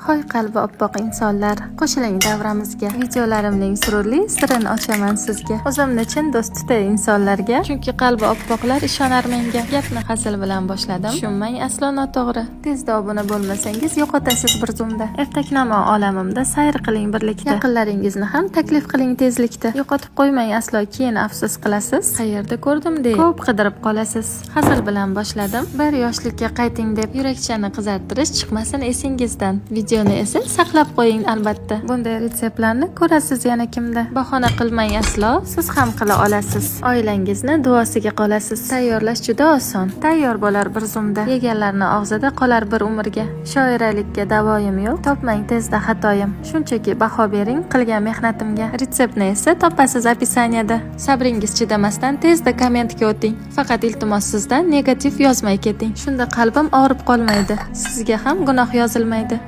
Hoy qalbi oppoq insonlar, qo'shiling davramizga. Videolarimning sururli sirini ochaman sizga. O'zimni chin do'st tutay insonlarga, chunki qalbi oppoqlar ishonar menga. Gapni hazil bilan boshladim, tushunmang aslo noto'g'ri. Tezda obuna bo'lmasangiz yo'qotasiz bir zumda. Ertaknamo olamimda sayr qiling birlikda. Yaqinlaringizni ham taklif qiling tezlikda. Yo'qotib qo'ymang aslo, keyin afsus qilasiz. Qayerda ko'rdim deb ko'p qidirib qolasiz. Hazil bilan boshladim, bir yoshlikka qayting deb. Yurakchani qizartirish chiqmasin esingizdan. Videoni esa saqlab qo'ying albatta. Bunday retseptlarni ko'rasiz yana kimda. Bahona qilmang aslo, siz ham qila olasiz. Oilangizni duosiga qolasiz. Tayyorlash juda oson. Tayyor bo'lar bir zumda. Yeganlarni og'zida qolar bir umrga. Shoiralikka davoyim yo'q, topmang tezda xatoyim. Shunchaki baho bering qilgan mehnatimga. Retseptni esa topasiz opisaniyada. Sabringiz chidamasdan tezda kommentga o'ting. Faqat iltimos sizdan negativ yozmay keting. Shunda qalbim og'rib qolmaydi. Sizga ham gunoh yozilmaydi.